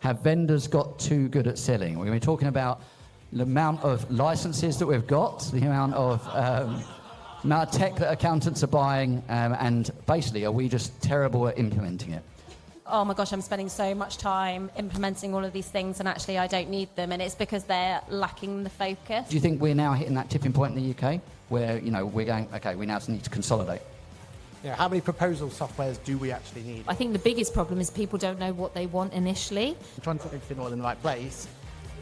have vendors got too good at selling? We're going to be talking about the amount of licenses that we've got, the amount of tech that accountants are buying, and basically, are we just terrible at implementing it? Oh my gosh, I'm spending so much time implementing all of these things and actually I don't need them, and it's because they're lacking the focus. Do you think we're now hitting that tipping point in the UK where, we're going, okay, we now need to consolidate? Yeah, how many proposal softwares do we actually need? I think the biggest problem is people don't know what they want initially. I'm trying to put everything all in the right place,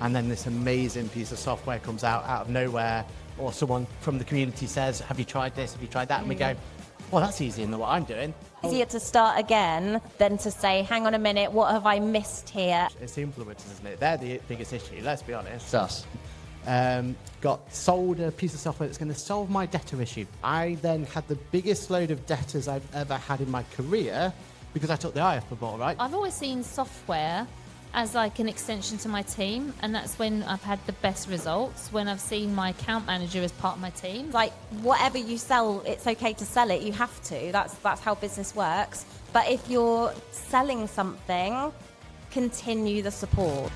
and then this amazing piece of software comes out of nowhere, or someone from the community says, have you tried this, have you tried that? And we go, well, that's easier than what I'm doing. Easier to start again than to say, hang on a minute, what have I missed here? It's the influencers, isn't it? They're the biggest issue, let's be honest. It's us. Got sold a piece of software that's going to solve my debtor issue. I then had the biggest load of debtors I've ever had in my career because I took the eye off the ball, right? I've always seen software as like an extension to my team, and that's when I've had the best results, when I've seen my account manager as part of my team. Like, whatever you sell, it's okay to sell it, you have to. That's how business works. But if you're selling something, continue the support.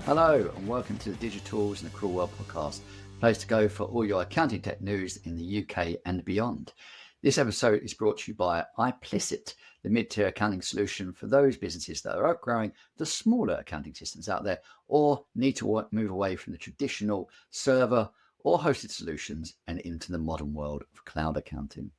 Hello and welcome to the Digi-Tools and Accrual podcast, place to go for all your accounting tech news in the UK and beyond. This episode is brought to you by iPlicit, the mid-tier accounting solution for those businesses that are outgrowing the smaller accounting systems out there or need to move away from the traditional server or hosted solutions and into the modern world of cloud accounting.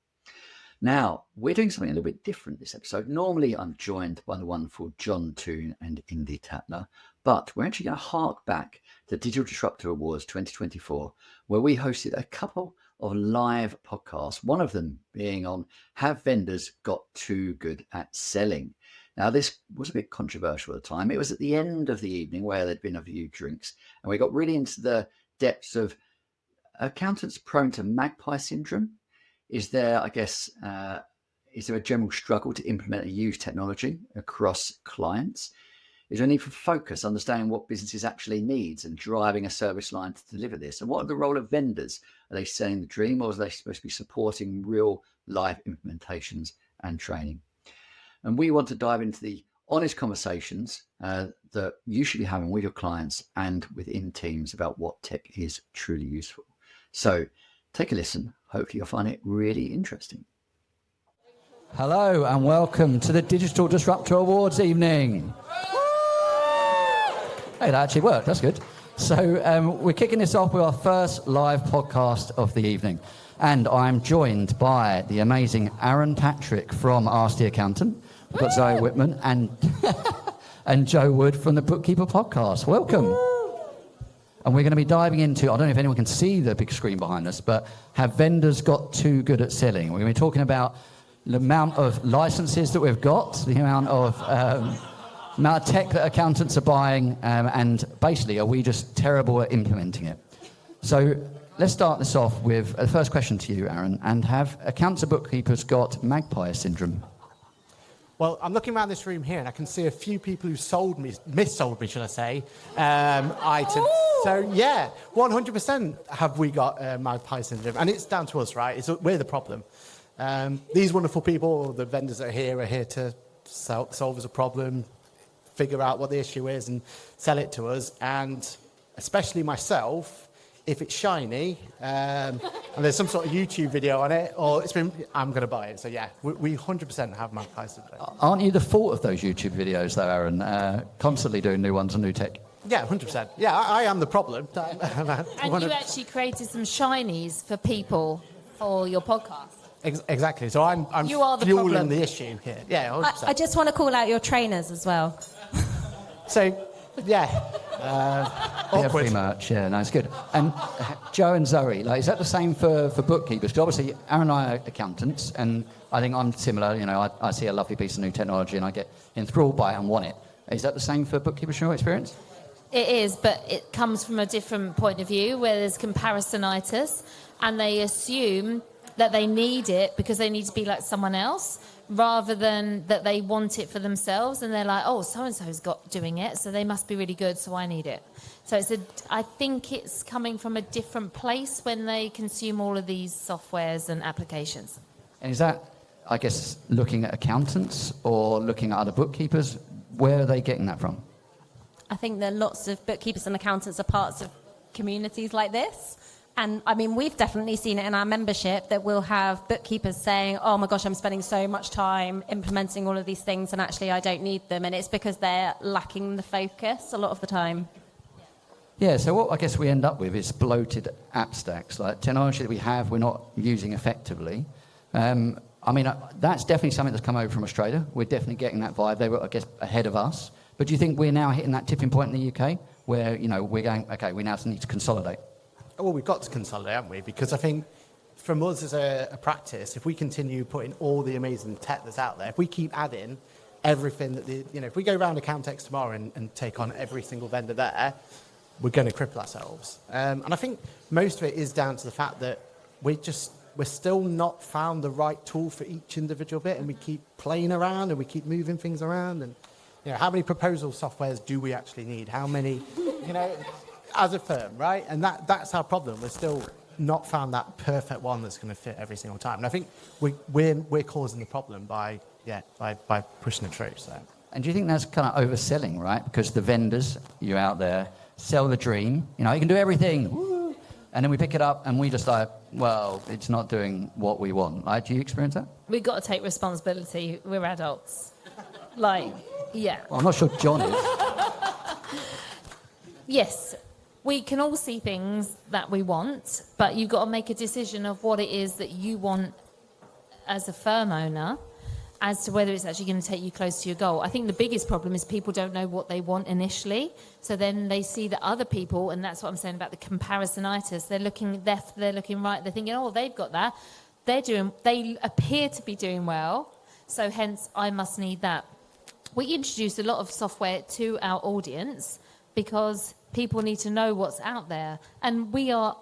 Now, we're doing something a little bit different this episode. Normally, I'm joined by the wonderful John Toon and Indy Tatler, but we're actually going to hark back to Digital Disruptor Awards 2024, where we hosted a couple of live podcasts, one of them being on Have Vendors Got Too Good at Selling? Now, this was a bit controversial at the time. It was at the end of the evening where there'd been a few drinks, and we got really into the depths of accountants prone to Magpie syndrome. Is there, is there a general struggle to implement and use technology across clients? Is there a need for focus, understanding what businesses actually needs and driving a service line to deliver this? And what are the role of vendors? Are they selling the dream, or are they supposed to be supporting real life implementations and training? And we want to dive into the honest conversations that you should be having with your clients and within teams about what tech is truly useful. So take a listen. Hopefully you'll find it really interesting. Hello and welcome to the Digital Disruptor Awards evening. Hey, that actually worked. That's good. So we're kicking this off with our first live podcast of the evening. And I'm joined by the amazing Aaron Patrick from Ask the Accountant. We've got Zoe Whitman and Joe Wood from the Bookkeeper podcast. Welcome. And we're going to be diving into, I don't know if anyone can see the big screen behind us, but have vendors got too good at selling? We're going to be talking about the amount of licenses that we've got, the amount of tech that accountants are buying, and basically, are we just terrible at implementing it? So let's start this off with the first question to you, Aaron. And have accountants and bookkeepers got Magpie syndrome? Well, I'm looking around this room here and I can see a few people who missold me, should I say, items. Ooh. So, yeah, 100% have we got Magpie syndrome. And it's down to us, right? We're the problem. These wonderful people, the vendors that are here to solve us a problem, figure out what the issue is and sell it to us. And especially myself, if it's shiny and there's some sort of YouTube video on it, or I'm going to buy it. So yeah, we 100% have Magpie syndrome. Aren't you the fault of those YouTube videos though, Aaron? Constantly doing new ones on new tech. Yeah, 100%. Yeah, I am the problem. And you actually created some shinies for people for your podcast. Exactly. So I'm fueling the issue here. Yeah, 100%. I just want to call out your trainers as well. So, yeah. Pretty much, yeah, no, it's good. And Joe and Zoe, is that the same for bookkeepers? Because obviously, Aaron and I are accountants, and I think I'm similar. I see a lovely piece of new technology, and I get enthralled by it and want it. Is that the same for bookkeepers in your experience? It is, but it comes from a different point of view, where there's comparisonitis, and they assume that they need it because they need to be like someone else, rather than that they want it for themselves, and they're like, oh, so-and-so's got doing it, so they must be really good, so I need it. So I think it's coming from a different place when they consume all of these softwares and applications. And is that, I guess, looking at accountants or looking at other bookkeepers? where are they getting that from? I think there are lots of bookkeepers and accountants are parts of communities like this. And I mean, we've definitely seen it in our membership that we'll have bookkeepers saying, oh my gosh, I'm spending so much time implementing all of these things and actually I don't need them. And it's because they're lacking the focus a lot of the time. Yeah, so what I guess we end up with is bloated app stacks, like technology that we have, we're not using effectively. I mean, that's definitely something that's come over from Australia. We're definitely getting that vibe. They were, I guess, ahead of us. But do you think we're now hitting that tipping point in the UK where, you know, we're going, okay, we now need to consolidate? Well, we've got to consolidate, haven't we? Because I think from us as a practice, if we continue putting all the amazing tech that's out there, if we keep adding everything that if we go around Accountex tomorrow and take on every single vendor there, we're going to cripple ourselves. And I think most of it is down to the fact that we're still not found the right tool for each individual bit, and we keep playing around and we keep moving things around. And how many proposal softwares do we actually need? How many, as a firm, right? And that's our problem. We're still not found that perfect one that's going to fit every single time. And I think we're causing the problem by pushing it through. So. And do you think that's kind of overselling, right? Because the vendors, you're out there, sell the dream. You can do everything. Woo. And then we pick it up and we just like, well, it's not doing what we want. Right? Do you experience that? We've got to take responsibility. We're adults. Yeah. Well, I'm not sure John is. Yes, we can all see things that we want, but you've got to make a decision of what it is that you want as a firm owner as to whether it's actually going to take you close to your goal. I think the biggest problem is people don't know what they want initially, so then they see that other people, and that's what I'm saying about the comparisonitis, they're looking left, they're looking right, they're thinking, oh, they've got that, they appear to be doing well, so hence I must need that. We introduce a lot of software to our audience because people need to know what's out there. And we are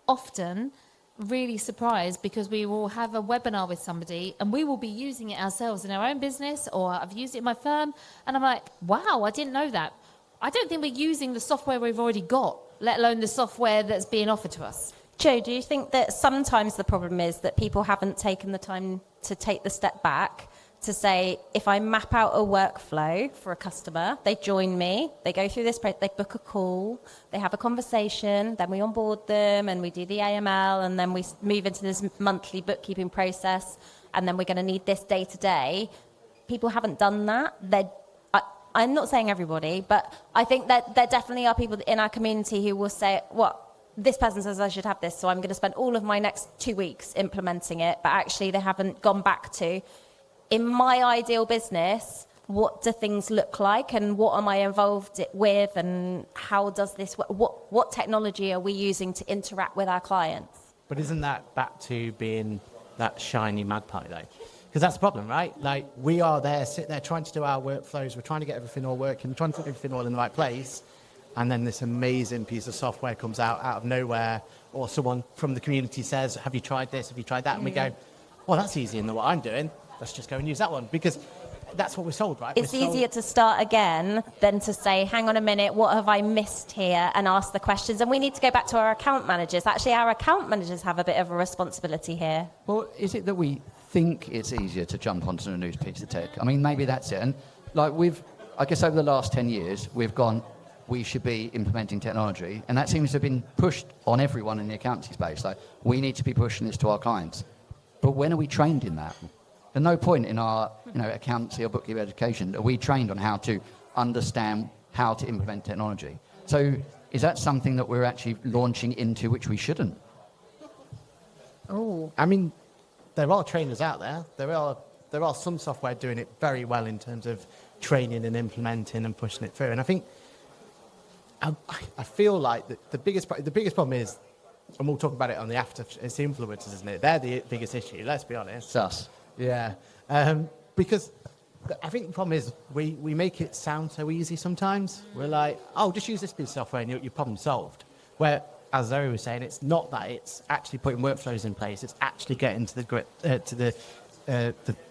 often really surprised because we will have a webinar with somebody and we will be using it ourselves in our own business, or I've used it in my firm, and I'm like, wow, I didn't know that. I don't think we're using the software we've already got, let alone the software that's being offered to us. Joe, do you think that sometimes the problem is that people haven't taken the time to take the step back to say, if I map out a workflow for a customer, they join me, they go through this, they book a call, they have a conversation, then we onboard them and we do the AML, and then we move into this monthly bookkeeping process, and then we're going to need this day to day. People haven't done that. I'm not saying everybody, but I think that there definitely are people in our community who will say, this person says I should have this, so I'm going to spend all of my next 2 weeks implementing it, but actually they haven't gone back to, in my ideal business, what do things look like and what am I involved with, and how does this work? What technology are we using to interact with our clients? But isn't that back to being that shiny magpie, though? Because that's the problem, right? Like, we are there, sit there, trying to do our workflows, we're trying to get everything all working, trying to put everything all in the right place, and then this amazing piece of software comes out of nowhere, or someone from the community says, have you tried this, have you tried that? And we go, well, that's easier than what I'm doing. Let's just go and use that one, because that's what we're sold, right? It's easier to start again than to say, hang on a minute, what have I missed here, and ask the questions. And we need to go back to our account managers. Actually, our account managers have a bit of a responsibility here. Well, is it that we think it's easier to jump onto a new piece of tech? I mean, maybe that's it. And I guess over the last 10 years, we've gone, we should be implementing technology, and that seems to have been pushed on everyone in the accounting space. Like, we need to be pushing this to our clients. But when are we trained in that? There's no point in our accountancy or bookkeeping education are we trained on how to understand how to implement technology. So is that something that we're actually launching into which we shouldn't? Oh, I mean, there are trainers out there. There are some software doing it very well in terms of training and implementing and pushing it through. And I think I feel like the biggest problem is, and we'll talk about it on the after, it's the influencers, isn't it? They're the biggest issue, let's be honest. It's us. Yeah, because I think the problem is we make it sound so easy sometimes. We're like, oh, just use this piece of software and your problem's solved. Where, as Zoe was saying, it's not that. It's actually putting workflows in place. It's actually getting to the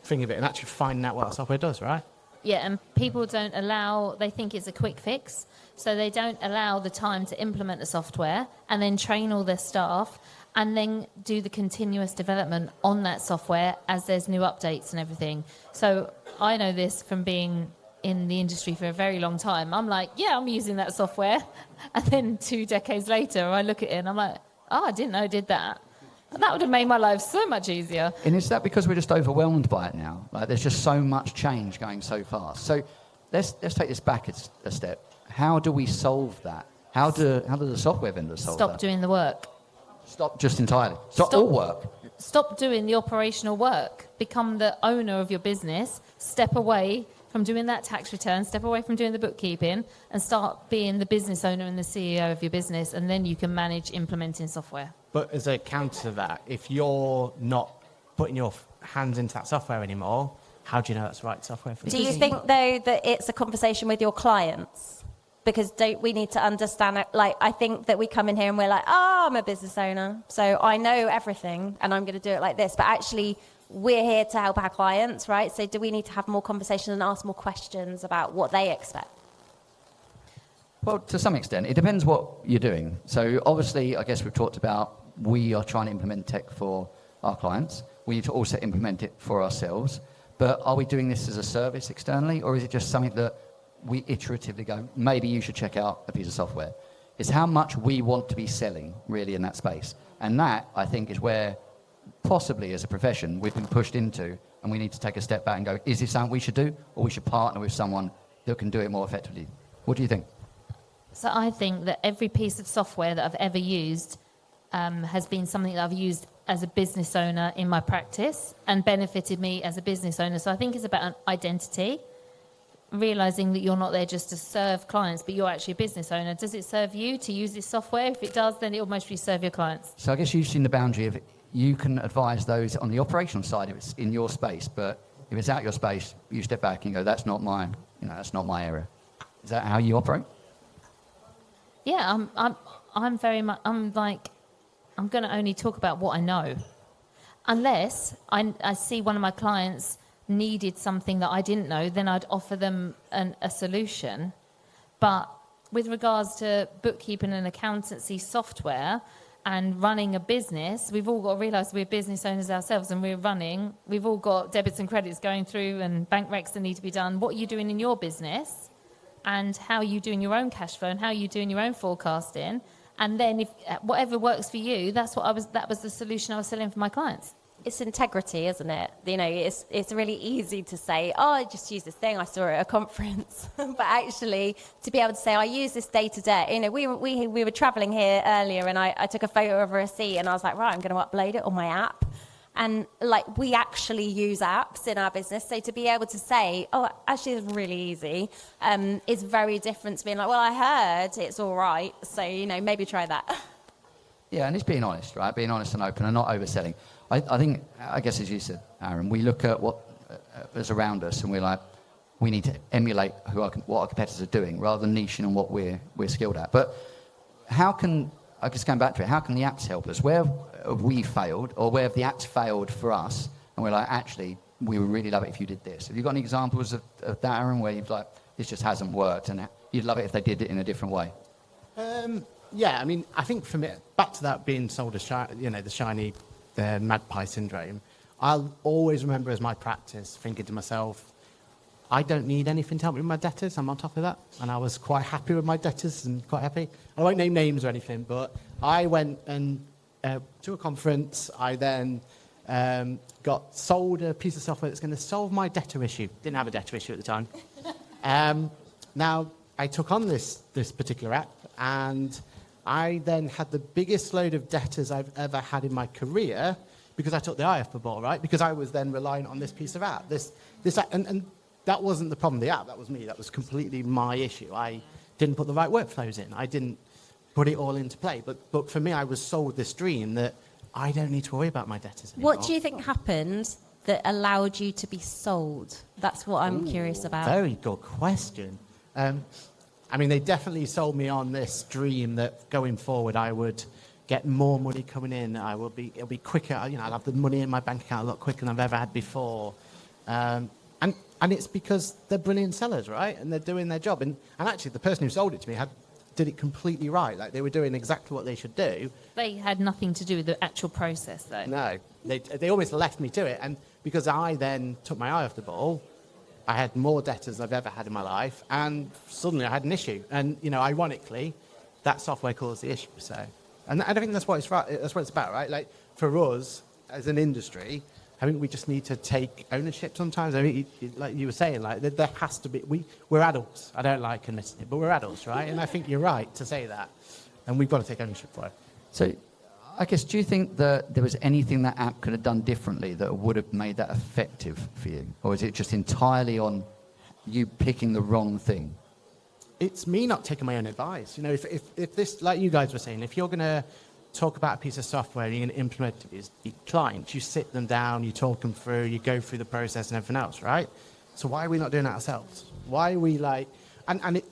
thing of it and actually finding out what our software does, right? Yeah, and people they think it's a quick fix, so they don't allow the time to implement the software and then train all their staff and then do the continuous development on that software as there's new updates and everything. So I know this from being in the industry for a very long time, I'm like, yeah, I'm using that software. And then 2 decades later, I look at it and I'm like, oh, I didn't know I did that. That would have made my life so much easier. And is that because we're just overwhelmed by it now? Like, there's just so much change going so fast. So let's take this back a step. How do we solve that? How do the software vendors solve that? Stop doing the work. Stop just entirely. Stop all work. Stop doing the operational work. Become the owner of your business. Step away from doing that tax return. Step away from doing the bookkeeping and start being the business owner and the CEO of your business. And then you can manage implementing software. But as a counter to that, if you're not putting your hands into that software anymore, how do you know that's the right software for you? Do you think, though, that it's a conversation with your clients? Because don't we need to understand it? Like, I think that we come in here and we're like, oh, I'm a business owner, so I know everything and I'm going to do it like this. But actually, we're here to help our clients, right? So do we need to have more conversations and ask more questions about what they expect? Well, to some extent, it depends what you're doing. So obviously, I guess we've talked about we are trying to implement tech for our clients. We need to also implement it for ourselves. But are we doing this as a service externally, or is it just something that we iteratively go, maybe you should check out a piece of software? It's how much we want to be selling, really, in that space. And that, I think, is where possibly as a profession we've been pushed into, and we need to take a step back and go, is this something we should do, or we should partner with someone that can do it more effectively? What do you think? So I think that every piece of software that I've ever used has been something that I've used as a business owner in my practice and benefited me as a business owner. So I think it's about an identity, realizing that you're not there just to serve clients, but you're actually a business owner. Does it serve you to use this software? If it does, then it will mostly serve your clients. So I guess you've seen the boundary of you can advise those on the operational side if it's in your space, but if it's out your space, you step back and go, that's not my area. Is that how you operate? Yeah, I'm very much, I'm going to only talk about what I know. Unless I see one of my clients needed something that I didn't know, then I'd offer them a solution. But with regards to bookkeeping and accountancy software and running a business, we've all got to realise we're business owners ourselves and we've all got debits and credits going through and bank recs that need to be done. What are you doing in your business? And how are you doing your own cash flow and how are you doing your own forecasting? And then if whatever works for you, that was the solution I was selling for my clients. It's integrity, isn't it? You know, it's really easy to say, oh, I just use this thing I saw at a conference. But actually, to be able to say, I use this day to day. You know, we were traveling here earlier and I took a photo of a receipt and I was like, right, I'm going to upload it on my app. And like, we actually use apps in our business. So to be able to say, oh, actually it's really easy, is very different to being like, well, I heard it's all right. So, you know, maybe try that. Yeah, and it's being honest, right? Being honest and open and not overselling. I guess, as you said, Aaron, we look at what is around us and we're like, we need to emulate what our competitors are doing rather than niching on what we're skilled at. But how can, I guess going back to it, how can the apps help us? Where have we failed, or where have the apps failed for us? And we're like, actually, we would really love it if you did this. Have you got any examples of that, Aaron, where you've like, this just hasn't worked and you'd love it if they did it in a different way? Yeah, I mean, I think for me, back to that being sold as the shiny Magpie syndrome, I'll always remember as my practice thinking to myself, I don't need anything to help me with my debtors. I'm on top of that. And I was quite happy with my debtors and quite happy. I won't name names or anything, but I went and to a conference. I then got sold a piece of software that's going to solve my debtor issue. Didn't have a debtor issue at the time. Now, I took on this particular app, and I then had the biggest load of debtors I've ever had in my career because I took the eye off the ball, right? Because I was then relying on this piece of app. This app, and that wasn't the problem, the app. That was me. That was completely my issue. I didn't put the right workflows in. I didn't put it all into play. But for me, I was sold this dream that I don't need to worry about my debtors anymore. What do you think happened that allowed you to be sold? That's what I'm curious about. Very good question. I mean, they definitely sold me on this dream that going forward, I would get more money coming in. It'll be quicker. I'll have the money in my bank account a lot quicker than I've ever had before. And it's because they're brilliant sellers, right? And they're doing their job. And actually, the person who sold it to me did it completely right. Like, they were doing exactly what they should do. They had nothing to do with the actual process, though. No, they almost left me to it. And because I then took my eye off the ball, I had more debtors than I've ever had in my life, and suddenly I had an issue. And, ironically, that software caused the issue. So, and I think that's what it's right. That's what it's about, right? Like, for us as an industry, I think we just need to take ownership sometimes. I mean, like you were saying, like there has to be. We're adults. I don't like admitting it, but we're adults, right? And I think you're right to say that, and we've got to take ownership for it. So, I guess, do you think that there was anything that app could have done differently that would have made that effective for you, or is it just entirely on you picking the wrong thing? It's me not taking my own advice. If this, like you guys were saying, if you're going to talk about a piece of software, you're going to implement it with your clients, you sit them down, you talk them through, you go through the process and everything else, right? So why are we not doing that ourselves? Why are we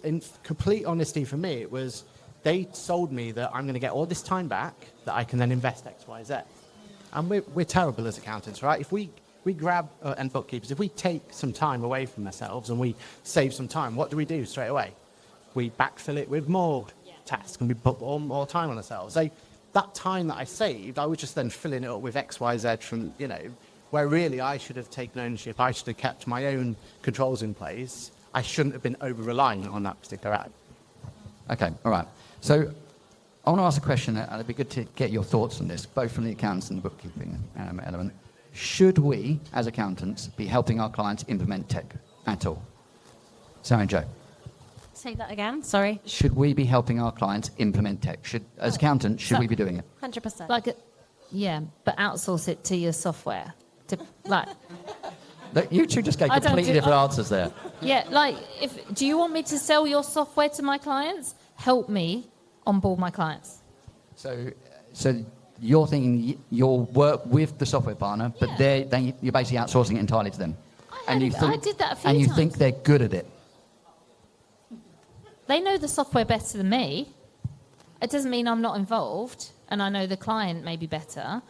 in complete honesty for me, it was, they sold me that I'm going to get all this time back that I can then invest X, Y, Z. And we're terrible as accountants, right? If we grab, and bookkeepers, if we take some time away from ourselves and we save some time, what do we do straight away? We backfill it with more tasks and we put more time on ourselves. That time that I saved, I was just then filling it up with X, Y, Z from, where really I should have taken ownership. I should have kept my own controls in place. I shouldn't have been over-reliant on that particular app. Okay, all right. So I want to ask a question, and it'd be good to get your thoughts on this, both from the accountants and the bookkeeping element. Should we, as accountants, be helping our clients implement tech at all? Sarah and Joe. Say that again, sorry. Should we be helping our clients implement tech? As accountants, should we be doing it? 100%. But outsource it to your software. Look, you two just gave completely different answers there. Yeah, do you want me to sell your software to my clients? Help me onboard my clients. So you're thinking you'll work with the software partner, but you're basically outsourcing it entirely to them. I did that a few times. And you think they're good at it. They know the software better than me. It doesn't mean I'm not involved, and I know the client maybe better.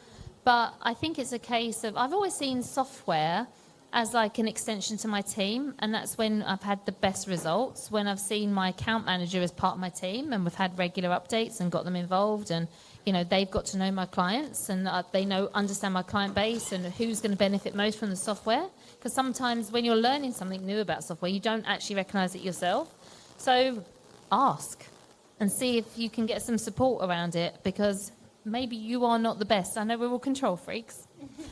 But I think it's a case of, I've always seen software as like an extension to my team, and that's when I've had the best results, when I've seen my account manager as part of my team, and we've had regular updates and got them involved, and they've got to know my clients, and they understand my client base and who's going to benefit most from the software. Because sometimes when you're learning something new about software, you don't actually recognize it yourself. So ask and see if you can get some support around it, because maybe you are not the best. I know we're all control freaks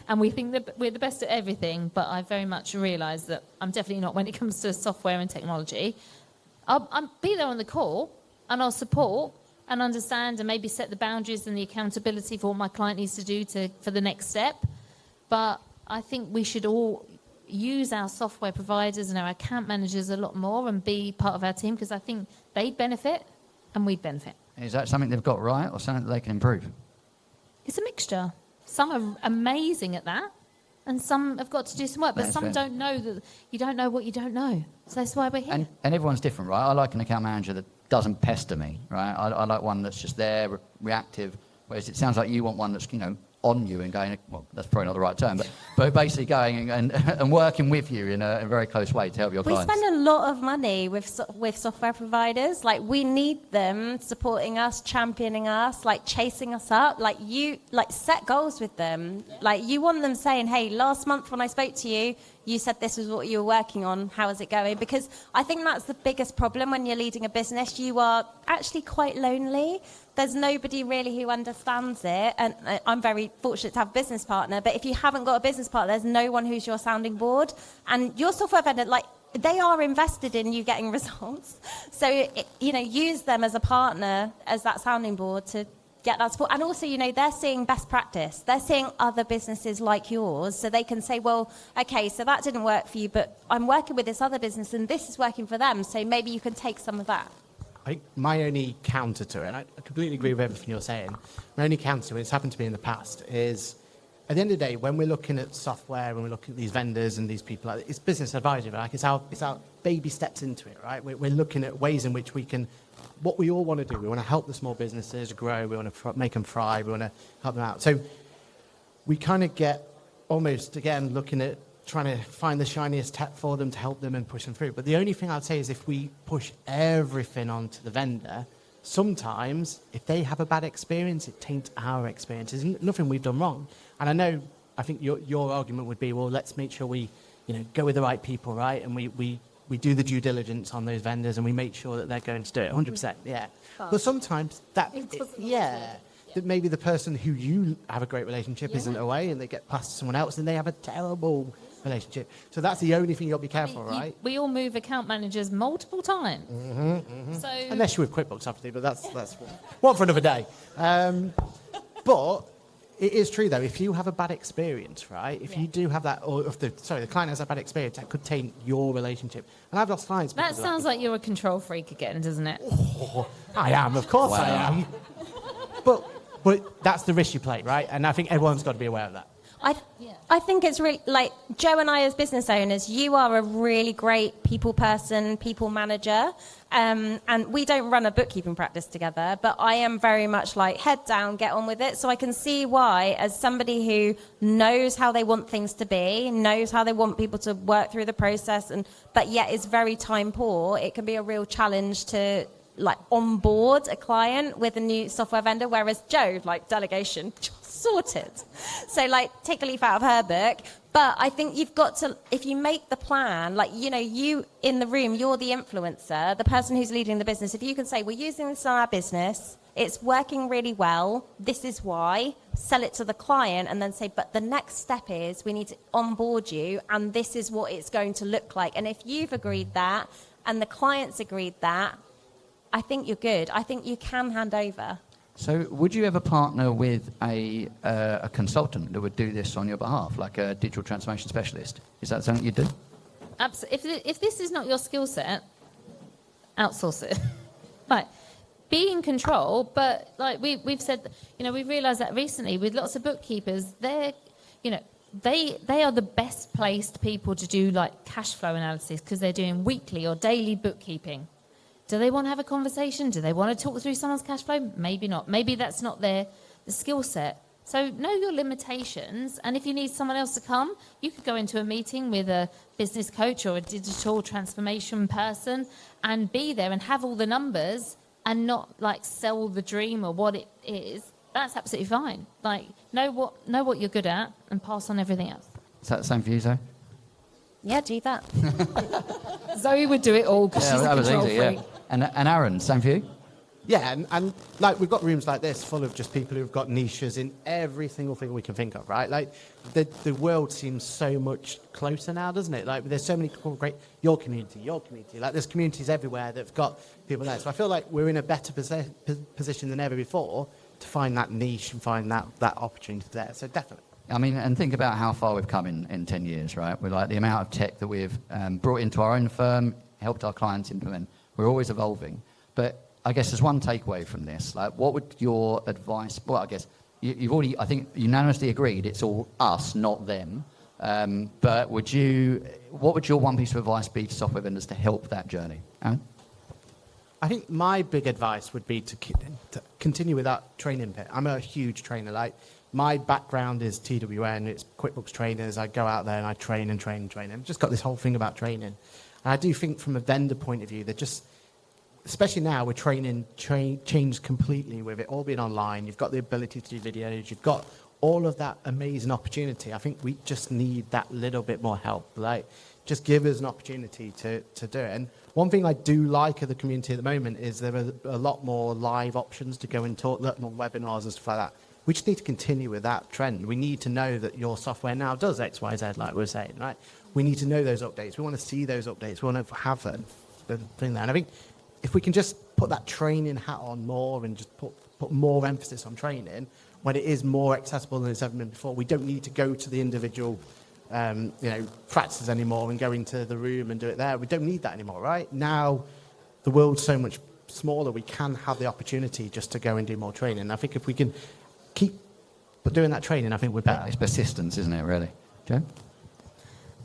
and we think that we're the best at everything, but I very much realise that I'm definitely not when it comes to software and technology. I'll be there on the call and I'll support and understand and maybe set the boundaries and the accountability for what my client needs to do for the next step. But I think we should all use our software providers and our account managers a lot more and be part of our team, because I think they'd benefit and we'd benefit. Is that something they've got right or something that they can improve? It's a mixture. Some are amazing at that and some have got to do some work, but That's some fair. don't know that you don't know what you don't know. So that's why we're here. And everyone's different, right? I like an account manager that doesn't pester me, right? I like one that's just there, reactive, whereas it sounds like you want one that's, on you and going, well, that's probably not the right term, but basically going and working with you in a very close way to help your clients. We spend a lot of money with software providers. We need them supporting us, championing us, chasing us up. Set goals with them. You want them saying, hey, last month when I spoke to you, you said this was what you were working on. How is it going? Because I think that's the biggest problem when you're leading a business. You are actually quite lonely. There's nobody really who understands it. And I'm very fortunate to have a business partner. But if you haven't got a business partner, there's no one who's your sounding board. And your software vendor, they are invested in you getting results. So, use them as a partner, as that sounding board to get that support. And also, they're seeing best practice. They're seeing other businesses like yours. So they can say, well, okay, so that didn't work for you, but I'm working with this other business and this is working for them. So maybe you can take some of that. I think my only counter to it, and I completely agree with everything you're saying, my only counter, and it's happened to me in the past, is at the end of the day, when we're looking at software, when we're looking at these vendors and these people, it's business advisory, it's our baby steps into it, right? We're looking at ways in which we can, what we all want to do, we want to help the small businesses grow, we want to make them thrive, we want to help them out. So we kind of get almost, again, looking at trying to find the shiniest tech for them to help them and push them through. But the only thing I'd say is if we push everything onto the vendor, sometimes if they have a bad experience, it taints our experience. There's nothing we've done wrong. And I think your argument would be, well, let's make sure we go with the right people, right? And we do the due diligence on those vendors and we make sure that they're going to do it 100%. Yeah. But sometimes that maybe the person who you have a great relationship isn't away and they get passed to someone else and they have a terrible relationship. So that's the only thing you'll be careful, right? We all move account managers multiple times. So unless you're with QuickBooks, obviously, but that's one for another day. But it is true, though, if you have a bad experience, right? If you do have that, or if the client has a bad experience, that could taint your relationship. And I've lost clients. that sounds like you're a control freak again, doesn't it? Oh, I am, of course I am. But that's the risk you play, right? And I think everyone's got to be aware of that. I think it's really, like, Joe and I as business owners, you are a really great people person, people manager. And we don't run a bookkeeping practice together, but I am very much like head down, get on with it. So I can see why, as somebody who knows how they want things to be, knows how they want people to work through the process, but yet is very time poor, it can be a real challenge to like onboard a client with a new software vendor, whereas Joe, like delegation, sorted. So like take a leaf out of her book. But I think you've got to, if you make the plan, like, you in the room, you're the influencer, the person who's leading the business. If you can say, we're using this in our business, it's working really well, this is why, sell it to the client, and then say, but the next step is we need to onboard you, and this is what it's going to look like. And if you've agreed that, and the client's agreed that, I think you're good. I think you can hand over. So would you ever partner with a consultant that would do this on your behalf, like a digital transformation specialist? Is that something you'd do? Absolutely. If this is not your skill set, outsource it. Like, be in control, but like we've said, we've realised that recently with lots of bookkeepers, they are the best placed people to do like cash flow analysis because they're doing weekly or daily bookkeeping. Do they want to have a conversation? Do they want to talk through someone's cash flow? Maybe not. Maybe that's not the skill set. So know your limitations, and if you need someone else to come, you could go into a meeting with a business coach or a digital transformation person and be there and have all the numbers and not like sell the dream or what it is. That's absolutely fine. Like know what you're good at and pass on everything else. Is that the same for you, Zoe? Yeah, do that. Zoe would do it all because she's a control freak. Yeah. And Aaron, same for you? Yeah, and like we've got rooms like this full of just people who've got niches in every single thing we can think of, right? Like the world seems so much closer now, doesn't it? Like there's so many great, your community. Like there's communities everywhere that've got people there. So I feel like we're in a better position than ever before to find that niche and find that opportunity there. So definitely. I mean, and think about how far we've come in 10 years, right? We're like the amount of tech that we've brought into our own firm, helped our clients implement. We're always evolving. But I guess there's one takeaway from this. Like, what would your advice... Well, I guess you've already, I think, unanimously agreed it's all us, not them. But what would your one piece of advice be to software vendors to help that journey? Aaron? I think my big advice would be to continue with that training bit. I'm a huge trainer. Like, my background is TWN, it's QuickBooks trainers. I go out there and I train and train and train. I've just got this whole thing about training. And I do think from a vendor point of view, they're just, especially now, we're changed completely with it all being online. You've got the ability to do videos. You've got all of that amazing opportunity. I think we just need that little bit more help. Like, just give us an opportunity to do it. And one thing I do like of the community at the moment is there are a lot more live options to go and talk, a lot more webinars and stuff like that. We just need to continue with that trend. We need to know that your software now does X, Y, Z, like we're saying, right? We need to know those updates. We want to see those updates. We want to have that thing there. And I think if we can just put that training hat on more and just put more emphasis on training, when it is more accessible than it's ever been before, we don't need to go to the individual practices anymore and go into the room and do it there. We don't need that anymore, right? Now, the world's so much smaller, we can have the opportunity just to go and do more training. I think if we can keep doing that training, I think we're better. It's persistence, isn't it, really? Joe?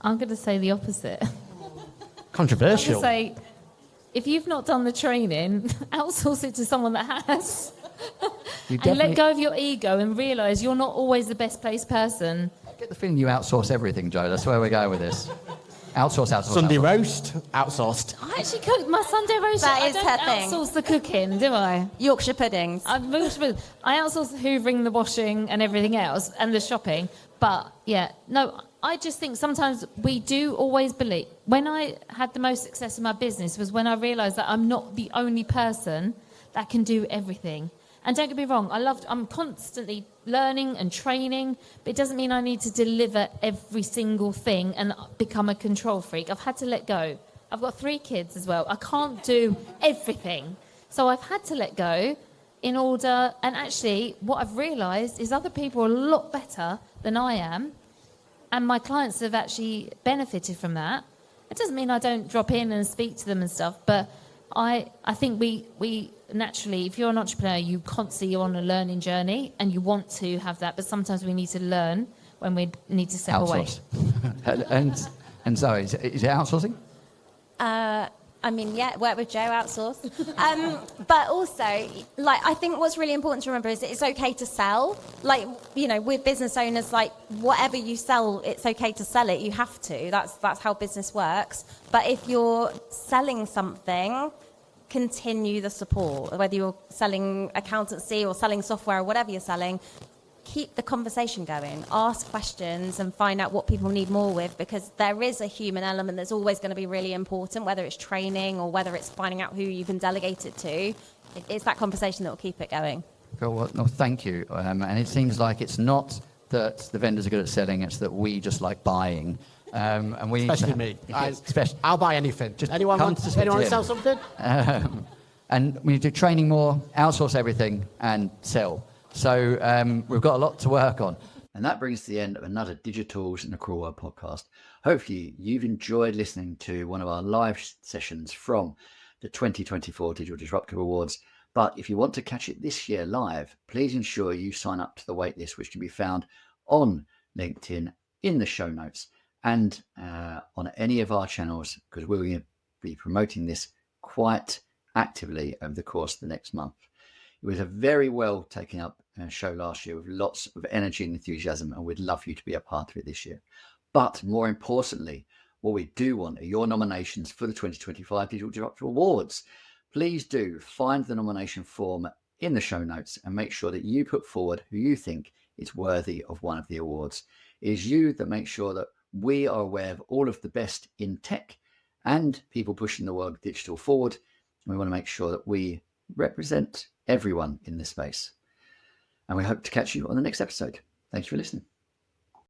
I'm going to say the opposite. Controversial. I'm going to say, if you've not done the training, outsource it to someone that has. And let go of your ego and realise you're not always the best placed person. I get the feeling you outsource everything, Joe. That's where we're going with this. Outsource. Sunday roast, outsourced. I actually cook my Sunday roast. That I is don't her thing. outsource the cooking, do I? Yorkshire puddings. I outsource the hoovering, the washing and everything else, and the shopping. But, yeah, no, I just think sometimes we do always believe. When I had the most success in my business was when I realised that I'm not the only person that can do everything. And don't get me wrong, I'm constantly learning and training, but it doesn't mean I need to deliver every single thing and become a control freak. I've had to let go. I've got 3 kids as well. I can't do everything. So I've had to let go in order, and actually what I've realised is other people are a lot better than I am, and my clients have actually benefited from that. It doesn't mean I don't drop in and speak to them and stuff, but I think we naturally, if you're an entrepreneur, you constantly are on a learning journey and you want to have that, but sometimes we need to learn when we need to step Outsource. away. and Zoe, is it outsourcing? Work with Joe, outsource. But also, I think what's really important to remember is that it's okay to sell. We're business owners, whatever you sell, it's okay to sell it. You have to. That's how business works. But if you're selling something, continue the support. Whether you're selling accountancy or selling software or whatever you're selling, keep the conversation going, ask questions and find out what people need more with, because there is a human element that's always going to be really important, whether it's training or whether it's finding out who you can delegate it to. It's that conversation that will keep it going. Cool. Well, no, thank you. And it seems like it's not that the vendors are good at selling, it's that we just like buying. And we Especially me. Especially, I'll buy anything. Just anyone come want to to him. sell something? And we do training more, outsource everything, and sell. So we've got a lot to work on. And that brings to the end of another Digi-Tools and Accrual podcast. Hopefully you've enjoyed listening to one of our live sessions from the 2024 Digital Disruptor Awards. But if you want to catch it this year live, please ensure you sign up to the waitlist, which can be found on LinkedIn, in the show notes, and on any of our channels, because we're going to be promoting this quite actively over the course of the next month. It was a very well taken up show last year with lots of energy and enthusiasm, and we'd love you to be a part of it this year. But more importantly, what we do want are your nominations for the 2025 Digital Disruptor Awards. Please do find the nomination form in the show notes and make sure that you put forward who you think is worthy of one of the awards. It is you that makes sure that we are aware of all of the best in tech and people pushing the world digital forward. And we want to make sure that we represent everyone in this space. And we hope to catch you on the next episode. Thank you for listening.